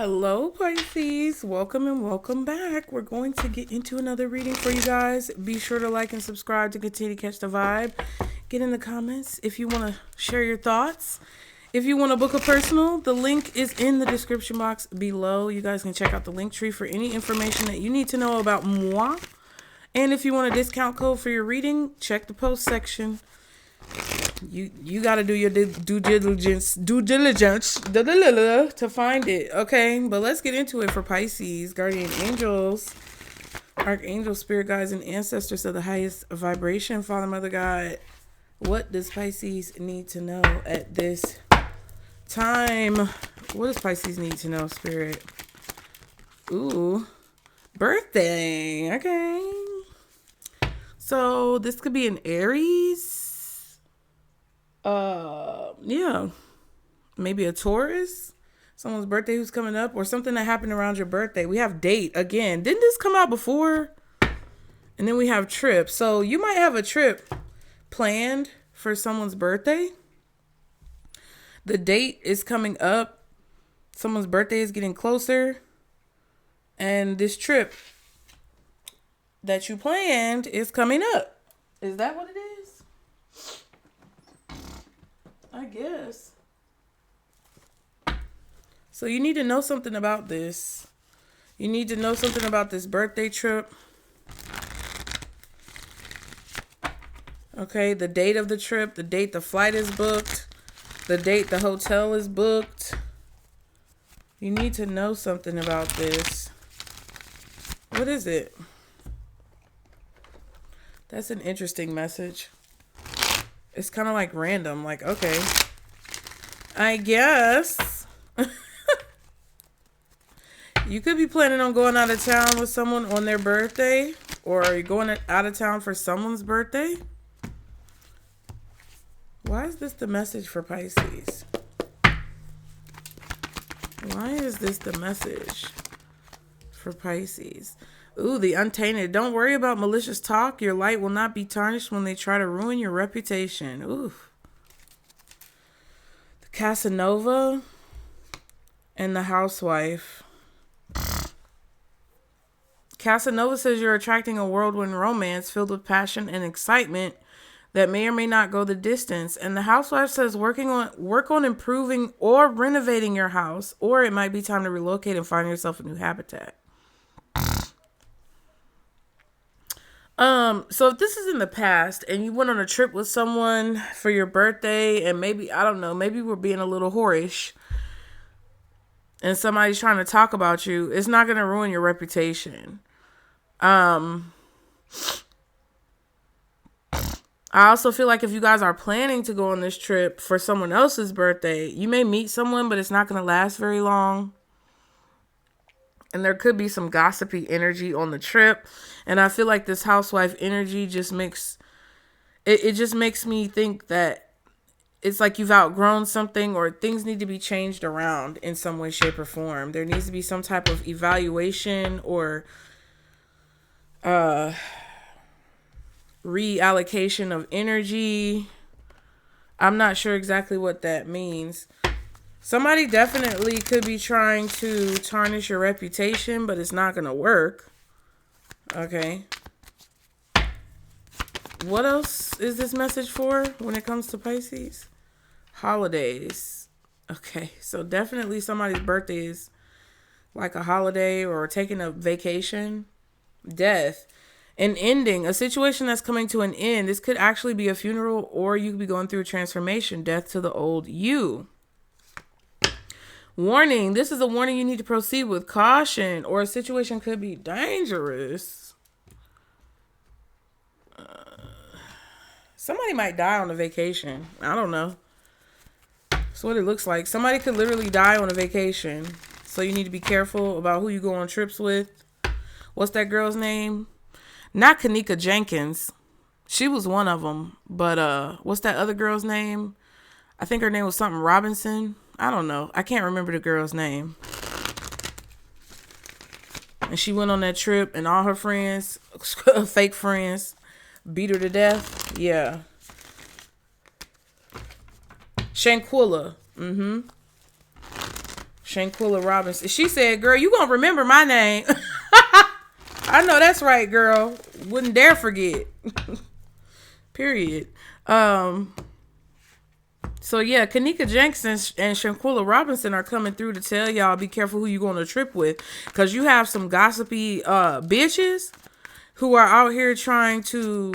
Hello, Pisces. Welcome and welcome back. We're going to get into another reading for you guys. Be sure to like and subscribe to continue to catch the vibe. Get in the comments if you want to share your thoughts. If you want to book a personal, the link is in the description box below. You guys can check out the LINKTREE for any information that you need to know about moi. And if you want a discount code for your reading, check the post section. You got to do your due diligence to find it, okay? But let's get into it for Pisces. Guardian angels, archangels, spirit guides, and ancestors of the highest vibration. Father, Mother, God, what does Pisces need to know at this time? What does Pisces need to know, Spirit? Ooh, birthday. Okay. So this could be an Aries. Yeah, maybe a Taurus, someone's birthday who's coming up, or something that happened around your birthday. We have date again. Didn't this come out before? And then we have trip. So you might have a trip planned for someone's birthday. The date is coming up. Someone's birthday is getting closer. And this trip that you planned is coming up. Is that what it is? I guess. So you need to know something about this. You need to know something about this birthday trip. Okay, the date of the trip, the date the flight is booked, the date the hotel is booked. You need to know something about this. What is it? That's an interesting message. It's kind of like random. Like, okay, I guess. You could be planning on going out of town with someone on their birthday. Or are you going out of town for someone's birthday? Why is this the message for Pisces? Why is this the message for Pisces? Ooh, the untainted. Don't worry about malicious talk. Your light will not be tarnished when they try to ruin your reputation. Ooh. The Casanova and the housewife. Casanova says you're attracting a whirlwind romance filled with passion and excitement that may or may not go the distance. And the housewife says work on improving or renovating your house, or it might be time to relocate and find yourself a new habitat. So if this is in the past and you went on a trip with someone for your birthday and maybe, I don't know, maybe we're being a little whorish and somebody's trying to talk about you, it's not going to ruin your reputation. I also feel like if you guys are planning to go on this trip for someone else's birthday, you may meet someone, but it's not going to last very long. And there could be some gossipy energy on the trip. And I feel like this housewife energy just makes... It just makes me think that it's like you've outgrown something or things need to be changed around in some way, shape, or form. There needs to be some type of evaluation or reallocation of energy. I'm not sure exactly what that means. Somebody definitely could be trying to tarnish your reputation, but it's not going to work. Okay. What else is this message for when it comes to Pisces? Holidays. Okay. So definitely somebody's birthday is like a holiday or taking a vacation. Death. An ending. A situation that's coming to an end. This could actually be a funeral, or you could be going through a transformation. Death to the old you. Warning, this is a warning you need to proceed with caution, or a situation could be dangerous. Somebody might die on a vacation. I don't know. That's what it looks like. Somebody could literally die on a vacation. So you need to be careful about who you go on trips with. What's that girl's name? Not Kanika Jenkins. She was one of them. But what's that other girl's name? I think her name was something Robinson. I don't know. I can't remember the girl's name. And she went on that trip and all her friends, fake friends, beat her to death. Yeah. Shanquilla. Shanquilla Robinson. She said, girl, you gonna remember my name. I know that's right, girl. Wouldn't dare forget. Period. So yeah, Kanika Jenks and Shanquilla Robinson are coming through to tell y'all be careful who you going to trip with, because you have some gossipy bitches who are out here trying to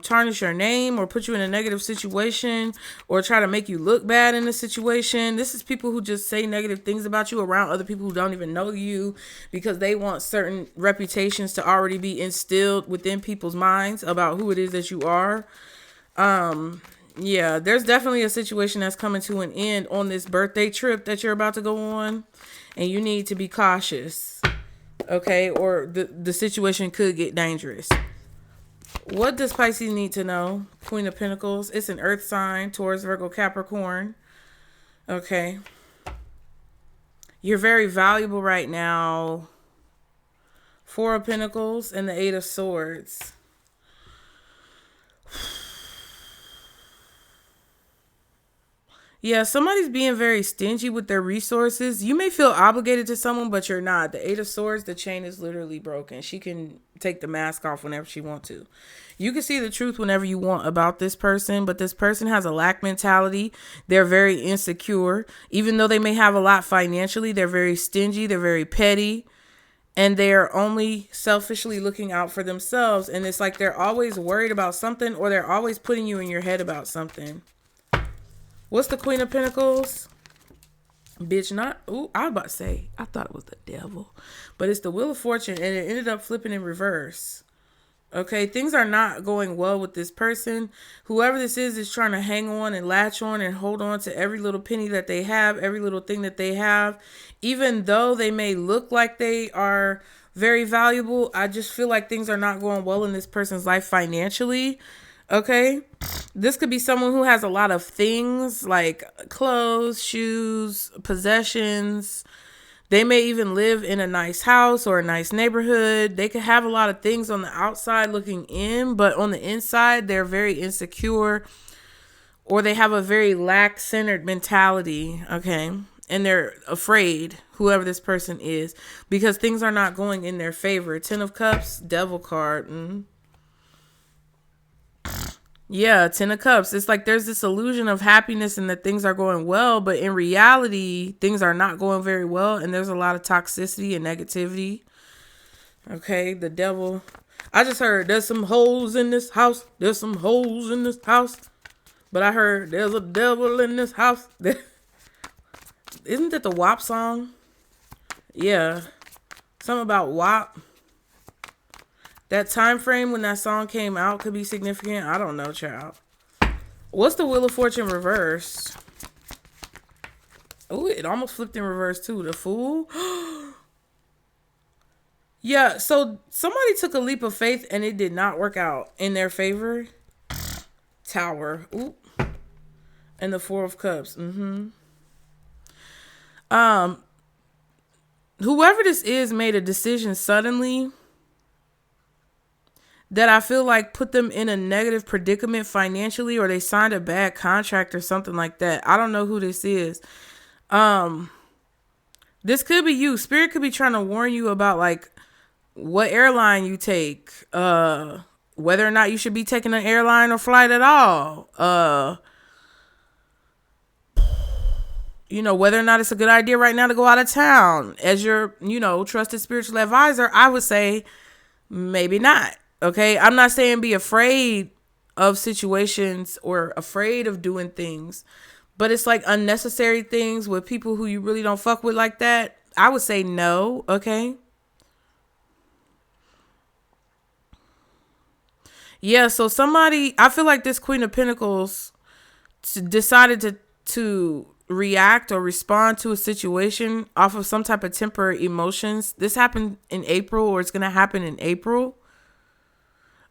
tarnish your name or put you in a negative situation or try to make you look bad in a situation. This is people who just say negative things about you around other people who don't even know you, because they want certain reputations to already be instilled within people's minds about who it is that you are. Yeah, there's definitely a situation that's coming to an end on this birthday trip that you're about to go on, and you need to be cautious, okay? Or the situation could get dangerous. What does Pisces need to know? Queen of Pentacles. It's an earth sign, Taurus, Virgo, Capricorn. Okay. You're very valuable right now. Four of Pentacles and the Eight of Swords. Yeah, somebody's being very stingy with their resources. You may feel obligated to someone, but you're not. The Eight of Swords, the chain is literally broken. She can take the mask off whenever she wants to. You can see the truth whenever you want about this person, but this person has a lack mentality. They're very insecure. Even though they may have a lot financially, they're very stingy. They're very petty. And they're only selfishly looking out for themselves. And it's like they're always worried about something, or they're always putting you in your head about something. What's the Queen of Pentacles? Bitch, not... Ooh, I was about to say, I thought it was the devil. But it's the Wheel of Fortune, and it ended up flipping in reverse. Okay, things are not going well with this person. Whoever this is trying to hang on and latch on and hold on to every little penny that they have, every little thing that they have. Even though they may look like they are very valuable, I just feel like things are not going well in this person's life financially. Okay, this could be someone who has a lot of things like clothes, shoes, possessions. They may even live in a nice house or a nice neighborhood. They could have a lot of things on the outside looking in, but on the inside, they're very insecure, or they have a very lack-centered mentality. Okay, and they're afraid, whoever this person is, because things are not going in their favor. Ten of Cups, Devil card. Yeah, Ten of Cups. It's like there's this illusion of happiness and that things are going well, but in reality, things are not going very well, and there's a lot of toxicity and negativity. Okay, the Devil. I just heard there's some holes in this house. There's some holes in this house. But I heard there's a devil in this house. Isn't that the WAP song? Yeah. Something about WAP. That time frame when that song came out could be significant. I don't know, child. What's the Wheel of Fortune reverse? Oh, it almost flipped in reverse too. The Fool. Yeah, so somebody took a leap of faith and it did not work out in their favor. Tower. Ooh. And the Four of Cups. Whoever this is made a decision suddenly that I feel like put them in a negative predicament financially, or they signed a bad contract or something like that. I don't know who this is. This could be you. Spirit could be trying to warn you about like what airline you take, whether or not you should be taking an airline or flight at all. Whether or not it's a good idea right now to go out of town. As your, trusted spiritual advisor, I would say maybe not. Okay, I'm not saying be afraid of situations or afraid of doing things, but it's like unnecessary things with people who you really don't fuck with like that. I would say no. Okay. Yeah. So I feel like this Queen of Pentacles decided to react or respond to a situation off of some type of temporary emotions. This happened in April, or it's going to happen in April.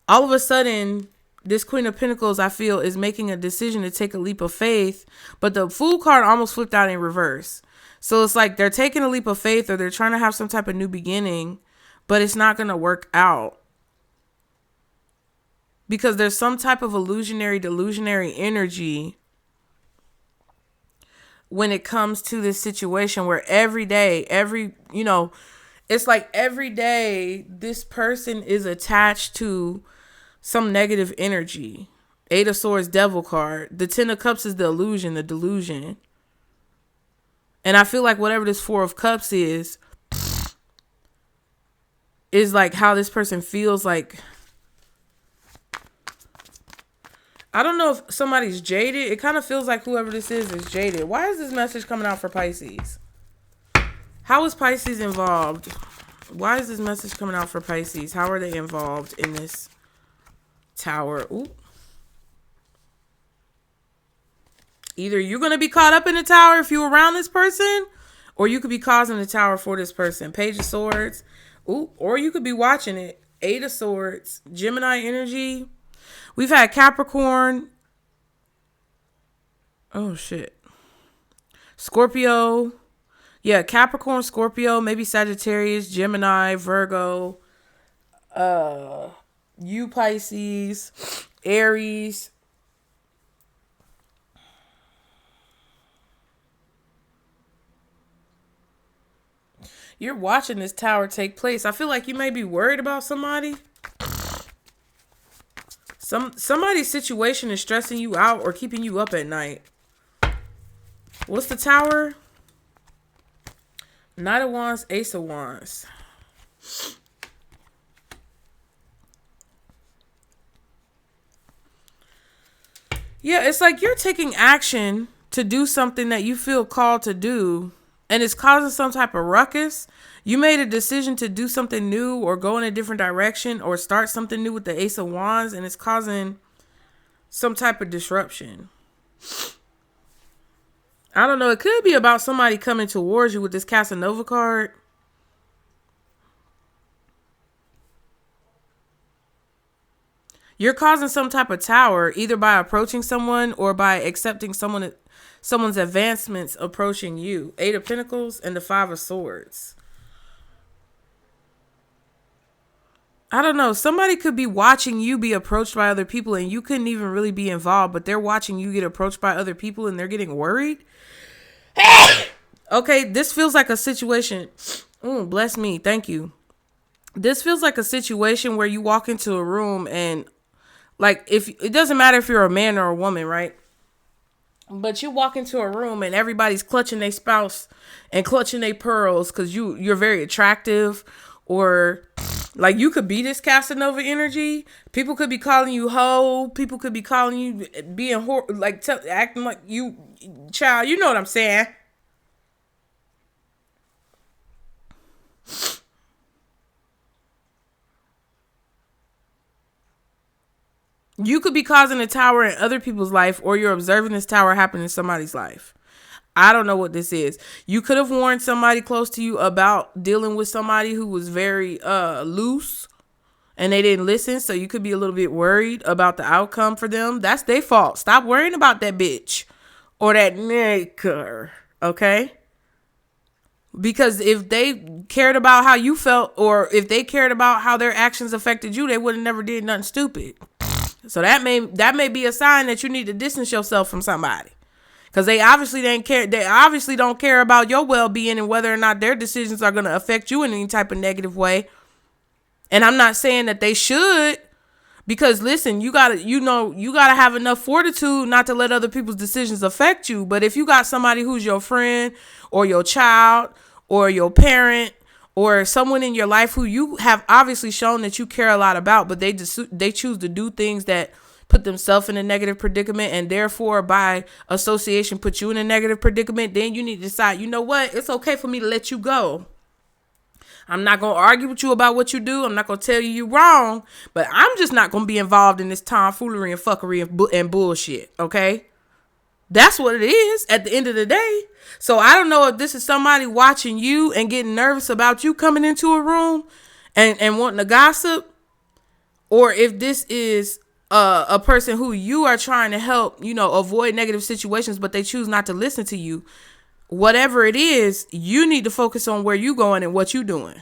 All of a sudden, this Queen of Pentacles, I feel, is making a decision to take a leap of faith, but the Fool card almost flipped out in reverse. So it's like they're taking a leap of faith, or they're trying to have some type of new beginning, but it's not going to work out because there's some type of delusionary energy when it comes to this situation where every day, it's like every day this person is attached to some negative energy. Eight of Swords, Devil card. The Ten of Cups is the illusion, the delusion. And I feel like whatever this Four of Cups is like how this person feels like. I don't know if somebody's jaded. It kind of feels like whoever this is jaded. Why is this message coming out for Pisces? How is Pisces involved? Why is this message coming out for Pisces? How are they involved in this Tower? Ooh. Either you're going to be caught up in the Tower if you're around this person, or you could be causing the Tower for this person. Page of Swords. Ooh. Or you could be watching it. Eight of Swords. Gemini energy. We've had Capricorn. Oh, shit. Scorpio. Yeah, Capricorn, Scorpio, maybe Sagittarius, Gemini, Virgo, you Pisces, Aries. You're watching this Tower take place. I feel like you may be worried about somebody. Somebody's situation is stressing you out or keeping you up at night. What's the Tower? Knight of Wands, Ace of Wands. Yeah, it's like you're taking action to do something that you feel called to do, and it's causing some type of ruckus. You made a decision to do something new or go in a different direction or start something new with the Ace of Wands, and it's causing some type of disruption. I don't know. It could be about somebody coming towards you with this Casanova card. You're causing some type of tower either by approaching someone or by accepting someone's advancements approaching you. Eight of Pentacles and the Five of Swords. I don't know. Somebody could be watching you be approached by other people and you couldn't even really be involved, but they're watching you get approached by other people and they're getting worried. Okay, this feels like a situation. Oh, bless me. Thank you. This feels like a situation where you walk into a room and like, if it doesn't matter if you're a man or a woman, right? But you walk into a room and everybody's clutching their spouse and clutching their pearls because you're very attractive, or like you could be this Casanova energy. People could be calling you hoe. People could be calling you being acting like you, child. You know what I'm saying? You could be causing a tower in other people's life, or you're observing this tower happen in somebody's life. I don't know what this is. You could have warned somebody close to you about dealing with somebody who was very loose and they didn't listen. So you could be a little bit worried about the outcome for them. That's their fault. Stop worrying about that bitch or that nigger. Okay? Because if they cared about how you felt, or if they cared about how their actions affected you, they would have never did nothing stupid. So that may be a sign that you need to distance yourself from somebody. Because they obviously didn't care. They obviously don't care about your well-being and whether or not their decisions are going to affect you in any type of negative way. And I'm not saying that they should, because listen, you gotta have enough fortitude not to let other people's decisions affect you. But if you got somebody who's your friend or your child or your parent or someone in your life who you have obviously shown that you care a lot about, but they choose to do things that put themselves in a negative predicament, and therefore by association put you in a negative predicament, then you need to decide, you know what? It's okay for me to let you go. I'm not going to argue with you about what you do. I'm not going to tell you you're wrong, but I'm just not going to be involved in this tomfoolery and fuckery and bullshit. Okay. That's what it is at the end of the day. So I don't know if this is somebody watching you and getting nervous about you coming into a room and wanting to gossip, or if this is a person who you are trying to help, avoid negative situations, but they choose not to listen to you. Whatever it is, you need to focus on where you going and what you doing.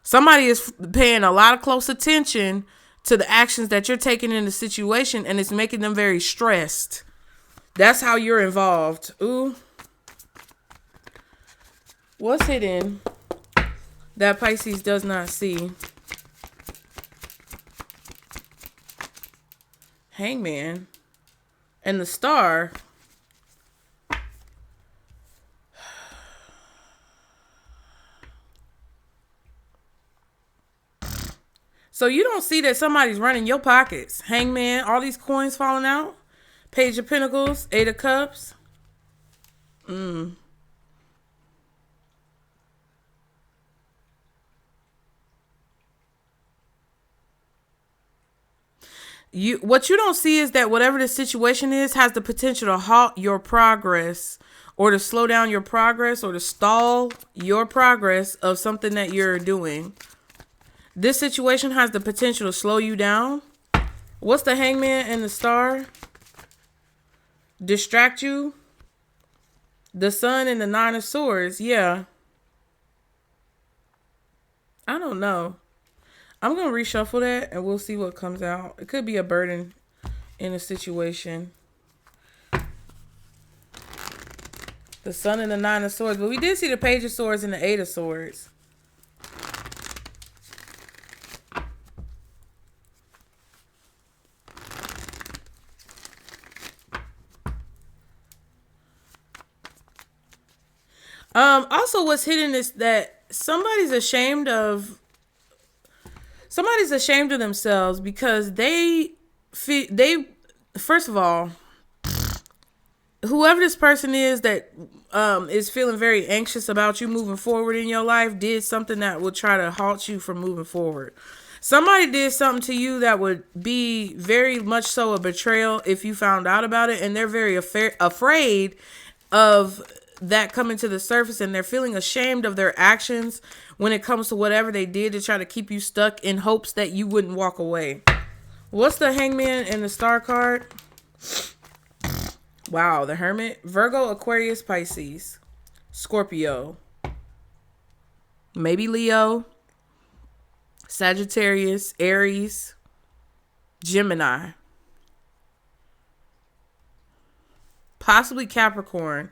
Somebody is paying a lot of close attention to the actions that you're taking in the situation, and it's making them very stressed. That's how you're involved. Ooh. What's hidden that Pisces does not see? Hangman. And the Star. So you don't see that somebody's running your pockets. Hangman, all these coins falling out. Page of Pentacles, Eight of Cups. What you don't see is that whatever the situation is has the potential to halt your progress, or to slow down your progress, or to stall your progress of something that you're doing. This situation has the potential to slow you down. What's the Hangman and the Star? Distract you. The Sun and the Nine of Swords. Yeah. I don't know. I'm going to reshuffle that and we'll see what comes out. It could be a burden in a situation. The Sun and the Nine of Swords. But we did see the Page of Swords and the Eight of Swords. Also, what's hidden is that somebody's ashamed of themselves because first of all, whoever this person is that is feeling very anxious about you moving forward in your life did something that would try to halt you from moving forward. Somebody did something to you that would be very much so a betrayal if you found out about it, and they're very afraid of that coming to the surface, and they're feeling ashamed of their actions when it comes to whatever they did to try to keep you stuck in hopes that you wouldn't walk away. What's the Hangman and the Star card? Wow, the Hermit. Virgo, Aquarius, Pisces, Scorpio, maybe Leo, Sagittarius, Aries, Gemini, possibly Capricorn.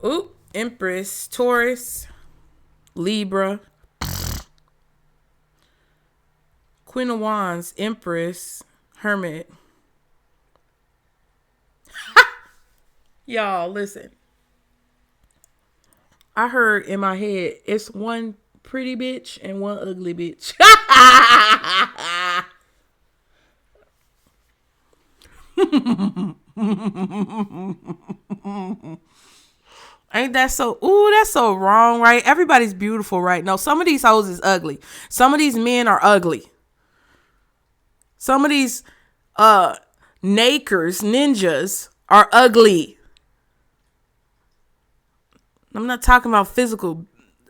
Oop, Empress, Taurus, Libra, Queen of Wands, Empress, Hermit. Y'all, listen. I heard in my head, it's one pretty bitch and one ugly bitch. Ain't that so? Ooh, that's so wrong, right? Everybody's beautiful, right? No, some of these hoes is ugly. Some of these men are ugly. Some of these nakers, ninjas are ugly. I'm not talking about physical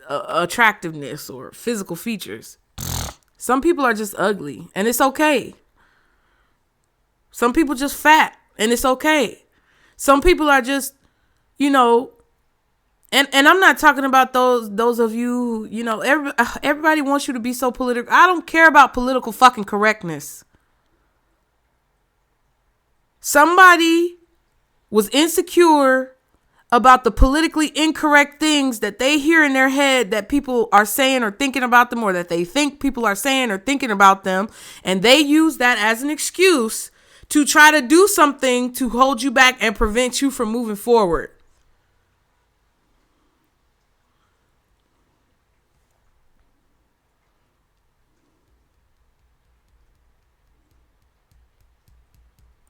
attractiveness or physical features. Some people are just ugly, and it's okay. Some people just fat, and it's okay. Some people are just, And I'm not talking about those of you who, everybody wants you to be so political. I don't care about political fucking correctness. Somebody was insecure about the politically incorrect things that they hear in their head that people are saying or thinking about them, or that they think people are saying or thinking about them. And they use that as an excuse to try to do something to hold you back and prevent you from moving forward.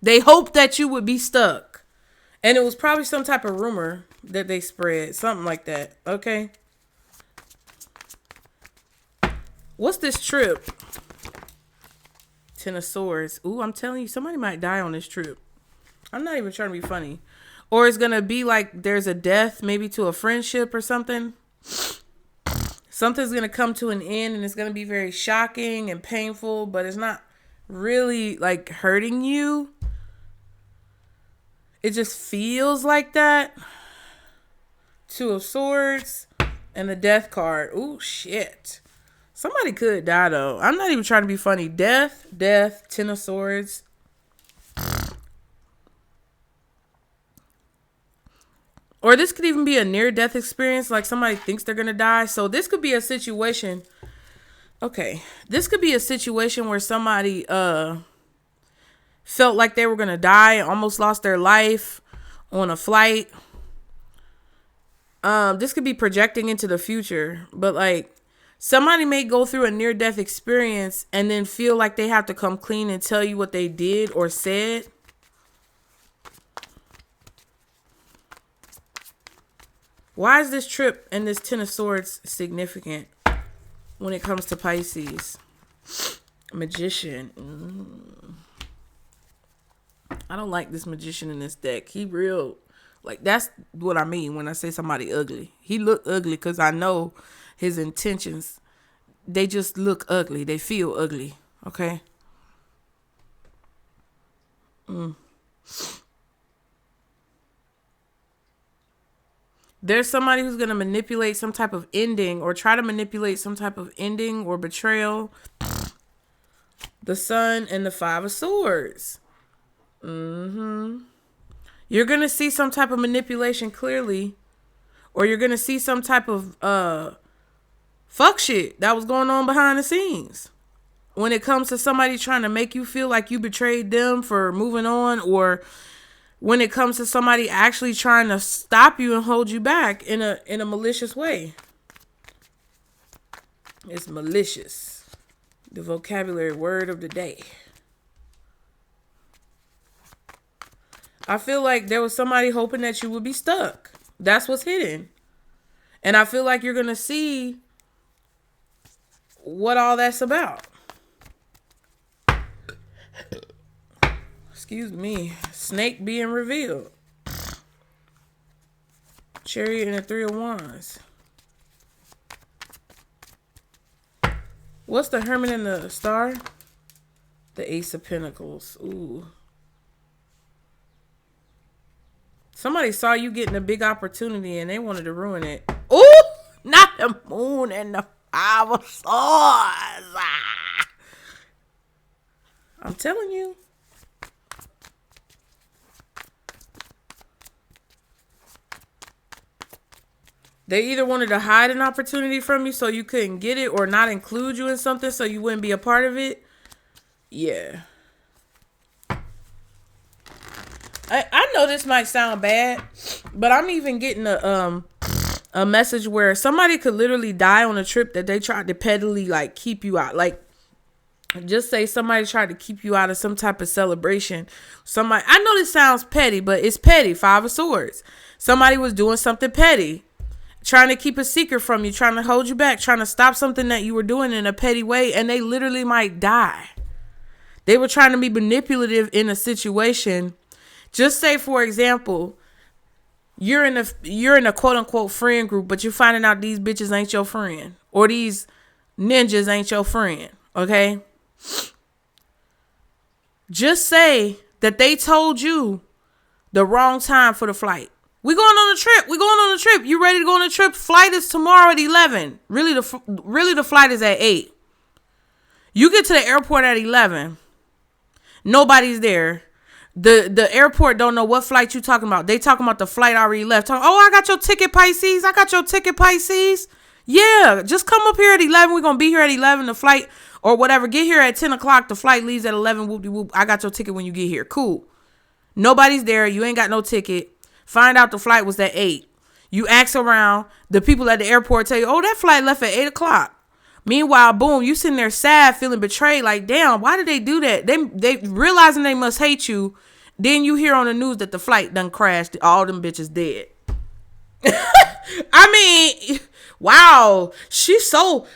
They hoped that you would be stuck. And it was probably some type of rumor that they spread. Something like that. Okay. What's this trip? Ten of Swords. Ooh, I'm telling you, somebody might die on this trip. I'm not even trying to be funny. Or it's going to be like there's a death, maybe to a friendship or something. Something's going to come to an end and it's going to be very shocking and painful, but it's not really like hurting you. It just feels like that. Two of Swords and the Death card. Ooh, shit. Somebody could die, though. I'm not even trying to be funny. Death, Ten of Swords. Or this could even be a near-death experience, like somebody thinks they're going to die. So this could be a situation. Okay. This could be a situation where somebody felt like they were going to die, almost lost their life on a flight. This could be projecting into the future, but like somebody may go through a near-death experience and then feel like they have to come clean and tell you what they did or said. Why is this trip and this Ten of Swords significant when it comes to Pisces? Magician. I don't like this magician in this deck. He real, like, that's what I mean when I say somebody ugly. He look ugly because I know his intentions. They just look ugly. They feel ugly. Okay? There's somebody who's going to manipulate some type of ending or try to manipulate some type of ending or betrayal. The Sun and the Five of Swords. You're going to see some type of manipulation clearly. Or you're going to see some type of fuck shit that was going on behind the scenes. When it comes to somebody trying to make you feel like you betrayed them for moving on, or when it comes to somebody actually trying to stop you and hold you back in a malicious way. It's malicious. The vocabulary word of the day. I feel like there was somebody hoping that you would be stuck. That's what's hidden. And I feel like you're going to see what all that's about. Excuse me. Snake being revealed. Chariot and the Three of Wands. What's the Hermit and the Star? The Ace of Pentacles. Ooh. Somebody saw you getting a big opportunity and they wanted to ruin it. Ooh! Not the Moon and the Five of Swords. Ah. I'm telling you. They either wanted to hide an opportunity from you so you couldn't get it, or not include you in something so you wouldn't be a part of it. Yeah. I know this might sound bad, but I'm even getting a message where somebody could literally die on a trip that they tried to pettily like keep you out. Like, just say somebody tried to keep you out of some type of celebration. Somebody, I know this sounds petty, but it's petty. Five of Swords. Somebody was doing something petty, trying to keep a secret from you, trying to hold you back, trying to stop something that you were doing in a petty way, and they literally might die. They were trying to be manipulative in a situation. Just say, for example, you're in a quote unquote friend group, but you're finding out these bitches ain't your friend, or these ninjas ain't your friend. Okay. Just say that they told you the wrong time for the flight. We going on a trip. We going on a trip. You ready to go on a trip? Flight is tomorrow at 11. Really, the flight is at 8. You get to the airport at 11. Nobody's there. The airport don't know what flight you talking about. They talking about the flight already left. Oh, I got your ticket, Pisces. I got your ticket, Pisces. Yeah, just come up here at 11. We're going to be here at 11. The flight or whatever. Get here at 10 o'clock. The flight leaves at 11. Whoop-de-whoop. I got your ticket when you get here. Cool. Nobody's there. You ain't got no ticket. Find out the flight was at 8. You ask around. The people at the airport tell you, oh, that flight left at 8 o'clock. Meanwhile, boom, you sitting there sad, feeling betrayed. Like, damn, why did they do that? They realizing they must hate you. Then you hear on the news that the flight done crashed. All them bitches dead. I mean, wow. She's so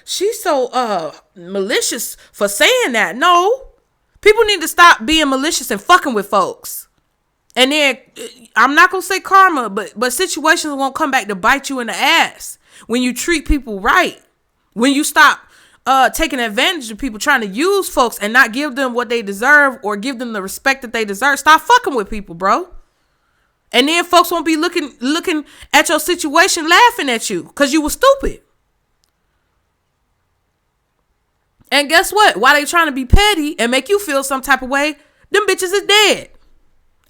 malicious for saying that. No. People need to stop being malicious and fucking with folks. And then, I'm not going to say karma, but situations won't come back to bite you in the ass when you treat people right. When you stop taking advantage of people, trying to use folks and not give them what they deserve or give them the respect that they deserve. Stop fucking with people, bro. And then folks won't be looking at your situation laughing at you because you were stupid. And guess what? While they trying to be petty and make you feel some type of way, them bitches is dead.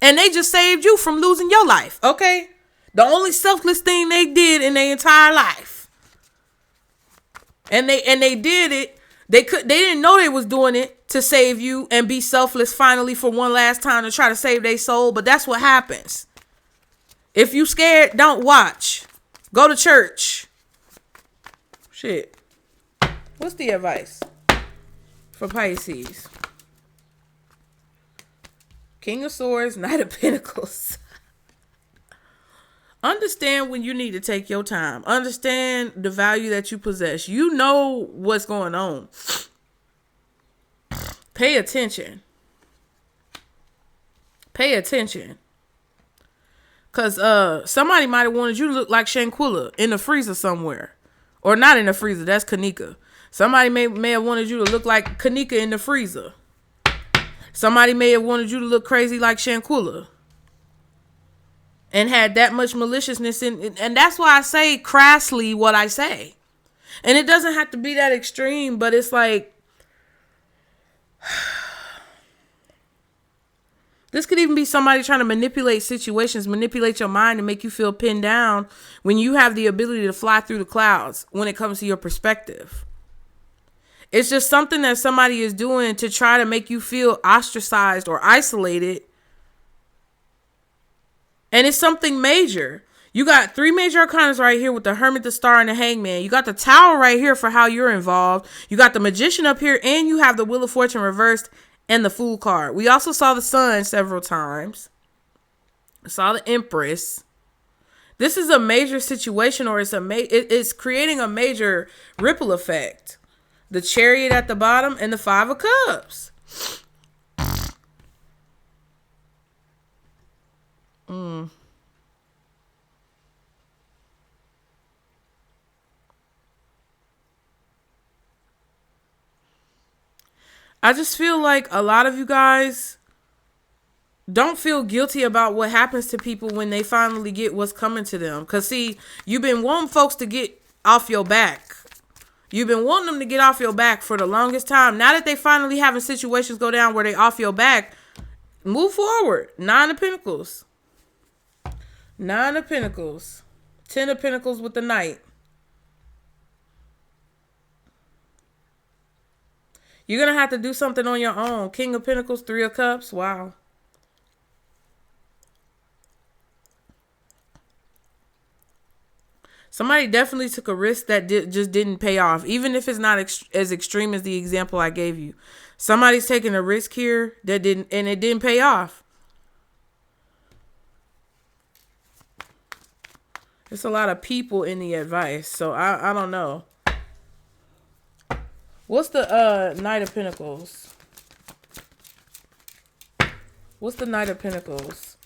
And they just saved you from losing your life, okay? The only selfless thing they did in their entire life. And they did it. They didn't know they was doing it to save you and be selfless finally for one last time to try to save their soul. But that's what happens. If you scared, don't watch. Go to church. Shit. What's the advice for Pisces? King of Swords, Knight of Pentacles. Understand when you need to take your time. Understand the value that you possess. You know what's going on. Pay attention. Pay attention. Because somebody might have wanted you to look like Shanquilla in the freezer somewhere. Or not in the freezer. That's Kanika. Somebody may have wanted you to look like Kanika in the freezer. Somebody may have wanted you to look crazy like Shanquilla. And had that much maliciousness in. And that's why I say crassly what I say. And it doesn't have to be that extreme. But it's like. This could even be somebody trying to manipulate situations, manipulate your mind and make you feel pinned down when you have the ability to fly through the clouds when it comes to your perspective. It's just something that somebody is doing to try to make you feel ostracized or isolated. And it's something major. You got 3 major arcanas right here with the Hermit, the Star, and the Hangman. You got the Tower right here for how you're involved. You got the Magician up here, and you have the Wheel of Fortune reversed and the Fool card. We also saw the Sun several times. Saw the Empress. This is a major situation, or it's creating a major ripple effect. The Chariot at the bottom and the 5 of Cups. I just feel like a lot of you guys don't feel guilty about what happens to people when they finally get what's coming to them. Because, see, you've been wanting folks to get off your back. You've been wanting them to get off your back for the longest time. Now that they finally having situations go down where they off your back, move forward. 9 of Pentacles. 9 of Pentacles. 10 of Pentacles with the Knight. You're going to have to do something on your own. King of Pentacles, 3 of Cups. Wow. Somebody definitely took a risk that just didn't pay off. Even if it's not as extreme as the example I gave you. Somebody's taking a risk here that it didn't pay off. There's a lot of people in the advice. So I don't know. What's the Knight of Pentacles? What's the Knight of Pentacles?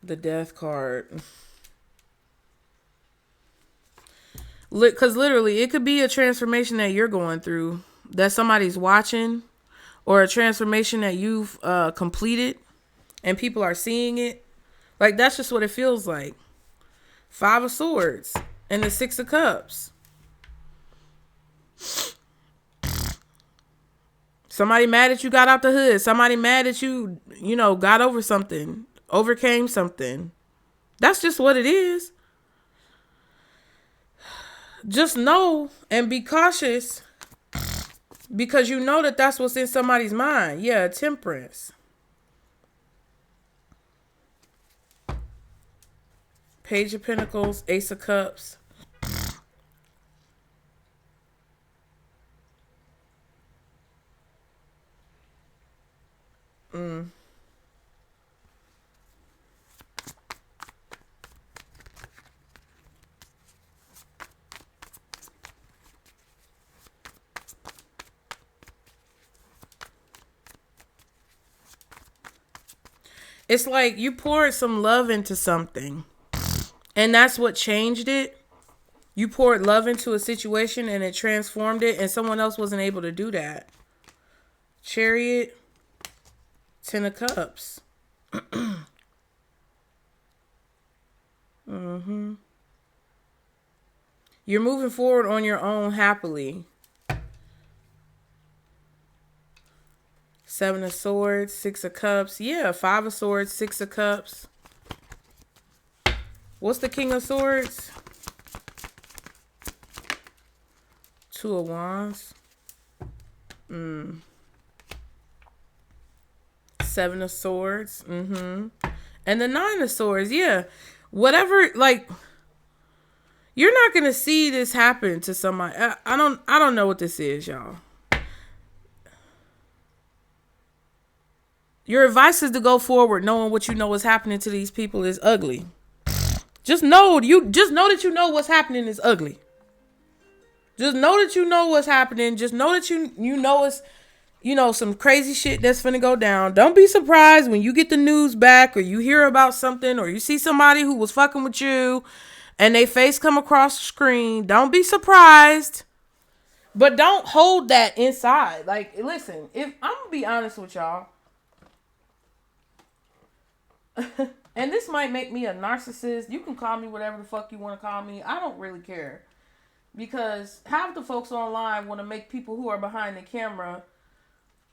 The Death card. Because literally, it could be a transformation that you're going through, that somebody's watching, or a transformation that you've completed, and people are seeing it. Like, that's just what it feels like. 5 of Swords and the 6 of Cups. Somebody mad that you got out the hood. Somebody mad that you got over something, overcame something. That's just what it is. Just know and be cautious because you know that that's what's in somebody's mind. Yeah, Temperance. Page of Pentacles, Ace of Cups. It's like you poured some love into something, and that's what changed it. You poured love into a situation, and it transformed it, and someone else wasn't able to do that. Chariot, 10 of Cups. You're moving forward on your own happily. 7 of Swords, 6 of Cups. Yeah, 5 of Swords, 6 of Cups. What's the King of Swords? Two of Wands. Seven of Swords. And the Nine of Swords. Yeah. Whatever, like, you're not going to see this happen to somebody. I don't know what this is, y'all. Your advice is to go forward knowing what you know is happening to these people is ugly. Just know that you know what's happening is ugly. Just know that you know what's happening. Just know that you know it's, some crazy shit that's finna go down. Don't be surprised when you get the news back or you hear about something or you see somebody who was fucking with you and they face come across the screen. Don't be surprised. But don't hold that inside. Like, listen, if I'm gonna be honest with y'all, and this might make me a narcissist. You can call me whatever the fuck you want to call me. I don't really care. Because half the folks online want to make people who are behind the camera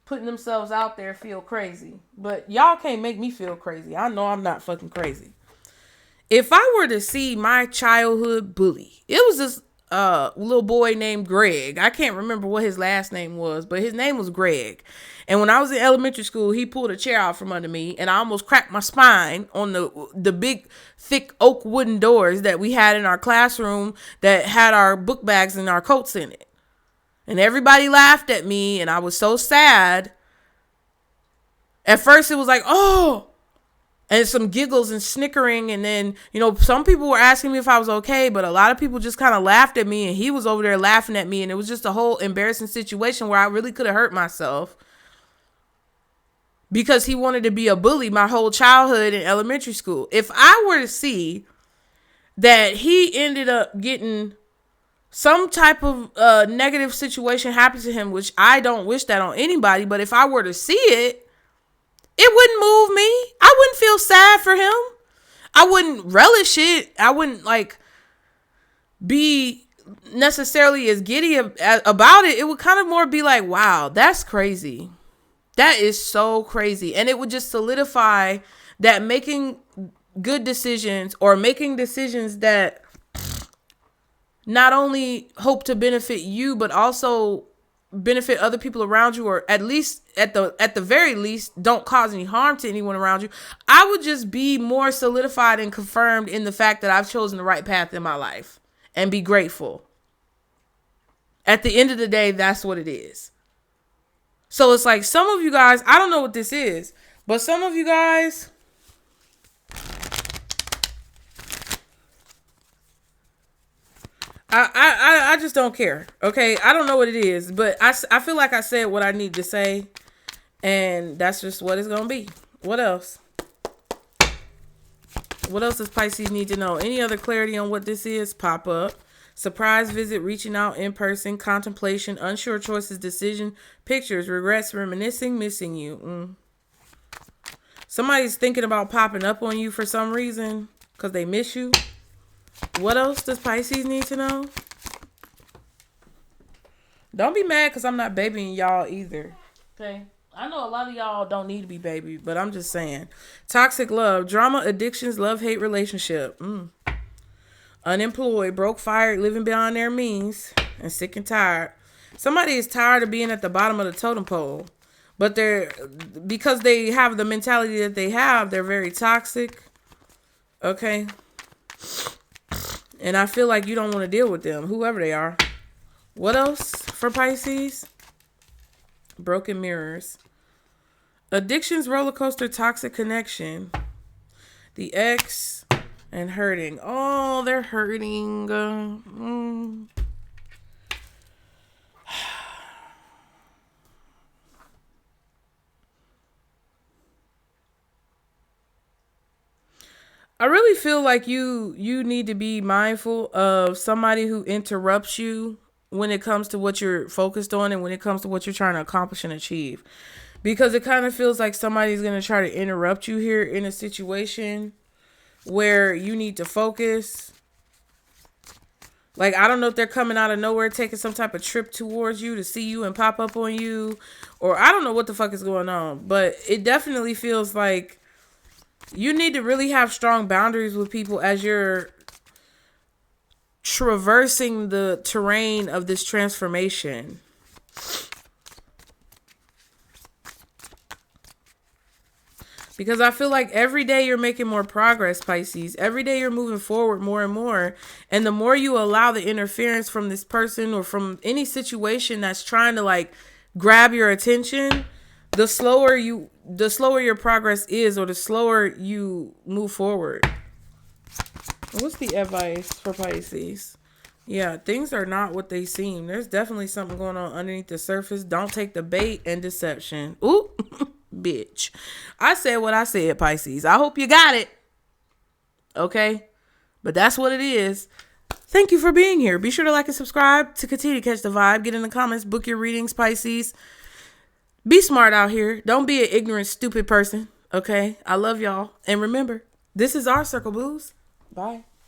putting themselves out there feel crazy. But y'all can't make me feel crazy. I know I'm not fucking crazy. If I were to see my childhood bully, it was this little boy named Greg. I can't remember what his last name was, but his name was Greg. And when I was in elementary school, he pulled a chair out from under me and I almost cracked my spine on the big, thick oak wooden doors that we had in our classroom that had our book bags and our coats in it. And everybody laughed at me and I was so sad. At first it was like, oh, and some giggles and snickering. And then, some people were asking me if I was okay, but a lot of people just kind of laughed at me and he was over there laughing at me. And it was just a whole embarrassing situation where I really could have hurt myself because he wanted to be a bully my whole childhood in elementary school. If I were to see that he ended up getting some type of negative situation happen to him, which I don't wish that on anybody, but if I were to see it, it wouldn't move me. I wouldn't feel sad for him. I wouldn't relish it. I wouldn't be necessarily as giddy about it. It would kind of more be like, wow, that's crazy. That is so crazy. And it would just solidify that making good decisions or making decisions that not only hope to benefit you, but also benefit other people around you, or at least at the very least don't cause any harm to anyone around you. I would just be more solidified and confirmed in the fact that I've chosen the right path in my life and be grateful. At the end of the day, that's what it is. So it's like some of you guys, I don't know what this is, but some of you guys, I just don't care. Okay. I don't know what it is, but I feel like I said what I need to say, and that's just what it's going to be. What else? What else does Pisces need to know? Any other clarity on what this is? Pop up. Surprise visit, reaching out in person, contemplation, unsure choices, decision, pictures, regrets, reminiscing, missing you. Somebody's thinking about popping up on you for some reason because they miss you. What else does Pisces need to know? Don't be mad because I'm not babying y'all either. Okay? I know a lot of y'all don't need to be babied, but I'm just saying. Toxic love, drama, addictions, love-hate relationship. Unemployed, broke, fired, living beyond their means, and sick and tired. Somebody is tired of being at the bottom of the totem pole, but because they have the mentality that they have, they're very toxic. Okay? And I feel like you don't want to deal with them, whoever they are. What else for Pisces? Broken mirrors. Addictions, roller coaster, toxic connection. The ex and hurting. Oh, they're hurting. I really feel like you need to be mindful of somebody who interrupts you when it comes to what you're focused on and when it comes to what you're trying to accomplish and achieve. Because it kind of feels like somebody's going to try to interrupt you here in a situation where you need to focus. Like, I don't know if they're coming out of nowhere, taking some type of trip towards you to see you and pop up on you. Or I don't know what the fuck is going on. But it definitely feels like You need to really have strong boundaries with people as you're traversing the terrain of this transformation. Because I feel like every day you're making more progress, Pisces. Every day you're moving forward more and more. And the more you allow the interference from this person or from any situation that's trying to like grab your attention, the slower your progress is, or the slower you move forward. What's the advice for Pisces? Yeah, things are not what they seem. There's definitely something going on underneath the surface. Don't take the bait and deception. Ooh. Bitch. I said what I said, Pisces. I hope you got it. Okay? But that's what it is. Thank you for being here. Be sure to like and subscribe to continue to catch the vibe. Get in the comments. Book your readings, Pisces. Be smart out here. Don't be an ignorant, stupid person. Okay? I love y'all. And remember, this is our Circle Blues. Bye.